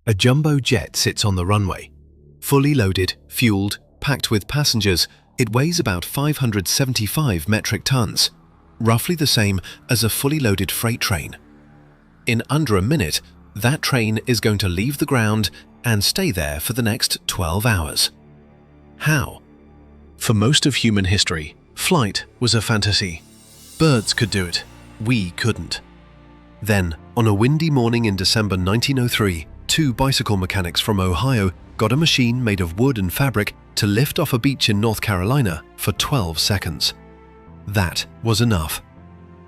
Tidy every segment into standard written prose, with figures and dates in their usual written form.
A jumbo jet sits on the runway. Fully loaded, fueled, packed with passengers, it weighs about 575 metric tons, roughly the same as a fully loaded freight train. In under a minute, that train is going to leave the ground and stay there for the next 12 hours. How? For most of human history, flight was a fantasy. Birds could do it, we couldn't. Then, on a windy morning in December 1903, two bicycle mechanics from Ohio got a machine made of wood and fabric to lift off a beach in North Carolina for 12 seconds. That was enough.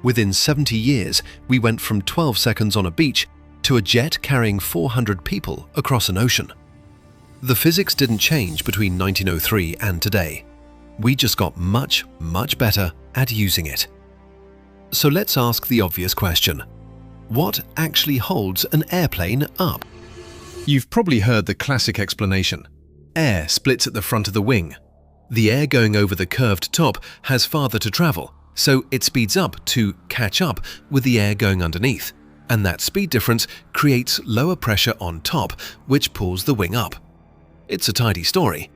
Within 70 years, we went from 12 seconds on a beach to a jet carrying 400 people across an ocean. The physics didn't change between 1903 and today. We just got much, much better at using it. So let's ask the obvious question. What actually holds an airplane up? You've probably heard the classic explanation. Air splits at the front of the wing. The air going over the curved top has farther to travel, so it speeds up to catch up with the air going underneath, and that speed difference creates lower pressure on top, which pulls the wing up. It's a tidy story.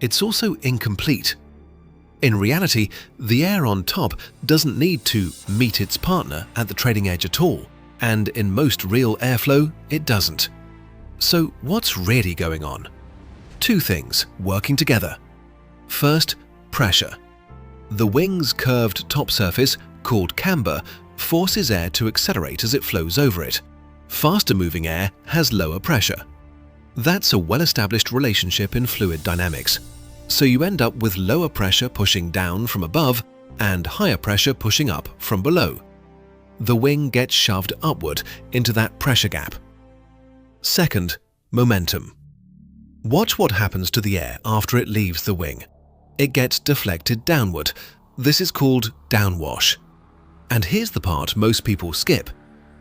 It's also incomplete. In reality, the air on top doesn't need to meet its partner at the trailing edge at all, and in most real airflow, it doesn't. So what's really going on? Two things working together. First, pressure. The wing's curved top surface, called camber, forces air to accelerate as it flows over it. Faster moving air has lower pressure. That's a well-established relationship in fluid dynamics. So you end up with lower pressure pushing down from above and higher pressure pushing up from below. The wing gets shoved upward into that pressure gap. Second, momentum. Watch what happens to the air after it leaves the wing. It gets deflected downward. This is called downwash. And here's the part most people skip.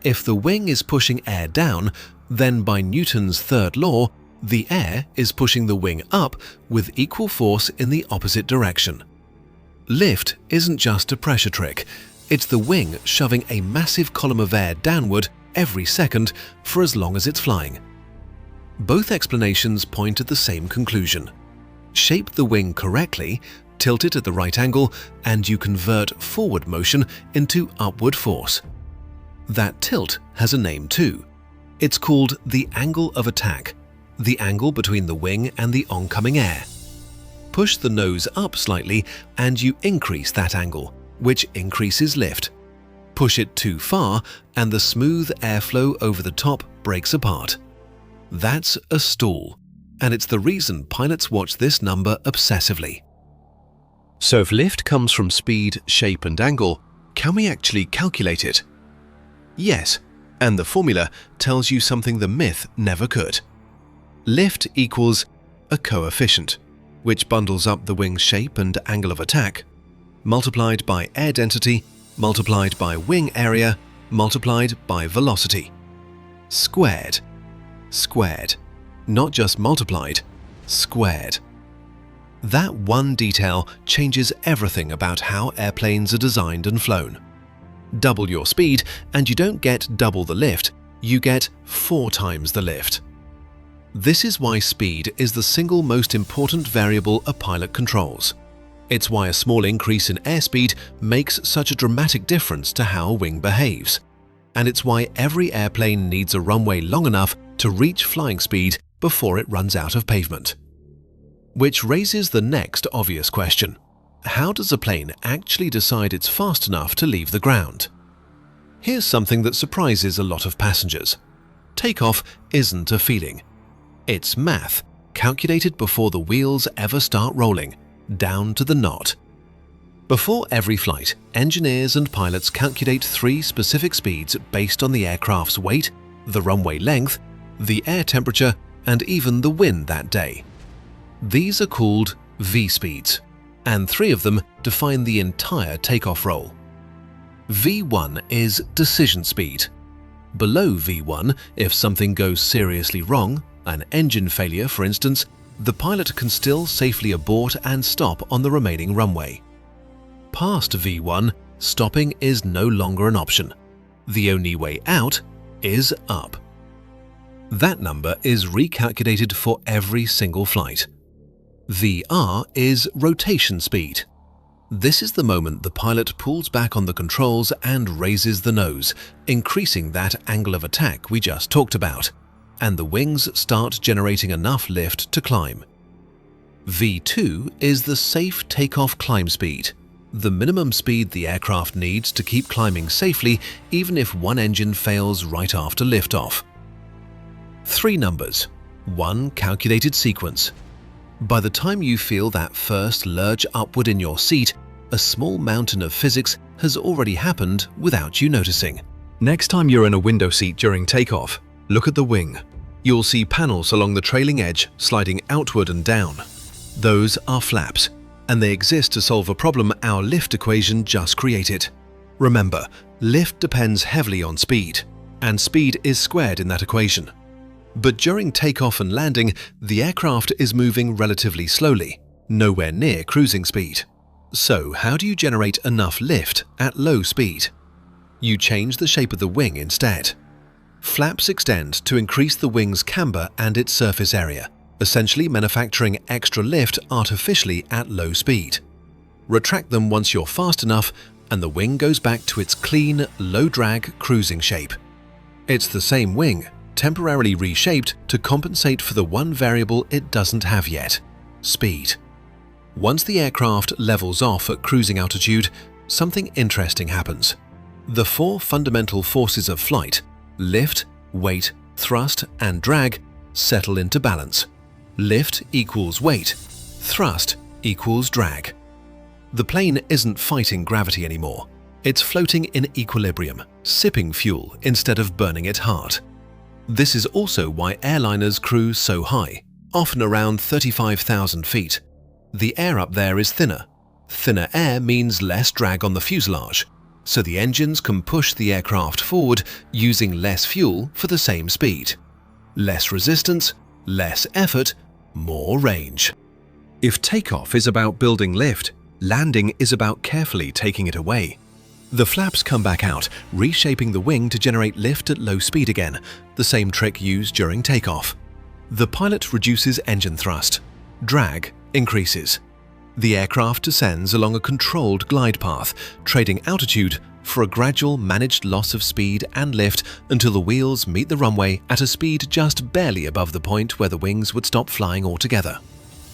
If the wing is pushing air down, then by Newton's third law, the air is pushing the wing up with equal force in the opposite direction. Lift isn't just a pressure trick. It's the wing shoving a massive column of air downward every second for as long as it's flying. Both explanations point at the same conclusion. Shape the wing correctly, tilt it at the right angle, and you convert forward motion into upward force. That tilt has a name too. It's called the angle of attack, the angle between the wing and the oncoming air. Push the nose up slightly and you increase that angle, which increases lift. Push it too far and the smooth airflow over the top breaks apart. That's a stall, and it's the reason pilots watch this number obsessively. So if lift comes from speed, shape and angle, can we actually calculate it? Yes, and the formula tells you something the myth never could. Lift equals a coefficient, which bundles up the wing's shape and angle of attack, multiplied by air density, multiplied by wing area, multiplied by velocity. Squared. Squared. Not just multiplied, squared. That one detail changes everything about how airplanes are designed and flown. Double your speed and you don't get double the lift, you get 4 times the lift. This is why speed is the single most important variable a pilot controls. It's why a small increase in airspeed makes such a dramatic difference to how a wing behaves. And it's why every airplane needs a runway long enough to reach flying speed before it runs out of pavement. Which raises the next obvious question. How does a plane actually decide it's fast enough to leave the ground? Here's something that surprises a lot of passengers. Takeoff isn't a feeling. It's math, calculated before the wheels ever start rolling, down to the knot. Before every flight, engineers and pilots calculate 3 specific speeds based on the aircraft's weight, the runway length, the air temperature, and even the wind that day. These are called V-speeds, and 3 of them define the entire takeoff roll. V1 is decision speed. Below V1, if something goes seriously wrong, an engine failure for instance, the pilot can still safely abort and stop on the remaining runway. Past V1, stopping is no longer an option. The only way out is up. That number is recalculated for every single flight. VR is rotation speed. This is the moment the pilot pulls back on the controls and raises the nose, increasing that angle of attack we just talked about, and the wings start generating enough lift to climb. V2 is the safe takeoff climb speed, the minimum speed the aircraft needs to keep climbing safely even if one engine fails right after liftoff. 3 numbers, 1 calculated sequence. By the time you feel that first lurch upward in your seat, a small mountain of physics has already happened without you noticing. Next time you're in a window seat during takeoff, look at the wing. You'll see panels along the trailing edge sliding outward and down. Those are flaps, and they exist to solve a problem our lift equation just created. Remember, lift depends heavily on speed, and speed is squared in that equation. But during takeoff and landing, the aircraft is moving relatively slowly, nowhere near cruising speed. So how do you generate enough lift at low speed? You change the shape of the wing instead. Flaps extend to increase the wing's camber and its surface area, essentially manufacturing extra lift artificially at low speed. Retract them once you're fast enough, and the wing goes back to its clean, low-drag cruising shape. It's the same wing, temporarily reshaped to compensate for the one variable it doesn't have yet: speed. Once the aircraft levels off at cruising altitude, something interesting happens. The 4 fundamental forces of flight – lift, weight, thrust, and drag – settle into balance. Lift equals weight, thrust equals drag. The plane isn't fighting gravity anymore. It's floating in equilibrium, sipping fuel instead of burning it hard. This is also why airliners cruise so high, often around 35,000 feet. The air up there is thinner. Thinner air means less drag on the fuselage, so the engines can push the aircraft forward using less fuel for the same speed. Less resistance, less effort, more range. If takeoff is about building lift, landing is about carefully taking it away. The flaps come back out, reshaping the wing to generate lift at low speed again, the same trick used during takeoff. The pilot reduces engine thrust. Drag increases. The aircraft descends along a controlled glide path, trading altitude for a gradual managed loss of speed and lift until the wheels meet the runway at a speed just barely above the point where the wings would stop flying altogether.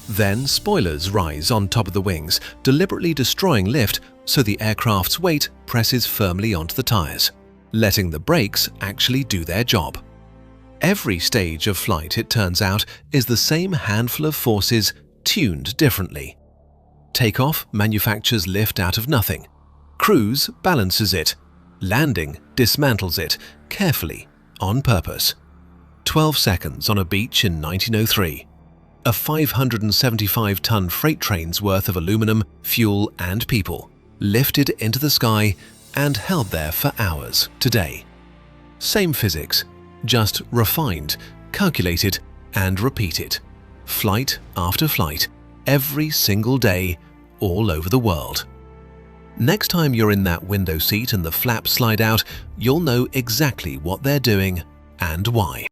Then spoilers rise on top of the wings, deliberately destroying lift so the aircraft's weight presses firmly onto the tires, letting the brakes actually do their job. Every stage of flight, it turns out, is the same handful of forces tuned differently. Takeoff manufactures lift out of nothing. Cruise balances it. Landing dismantles it, carefully, on purpose. 12 seconds on a beach in 1903. A 575-ton freight train's worth of aluminum, fuel, and people, lifted into the sky and held there for hours today. Same physics, just refined, calculated, and repeated. Flight after flight, every single day, all over the world. Next time you're in that window seat and the flaps slide out, you'll know exactly what they're doing and why.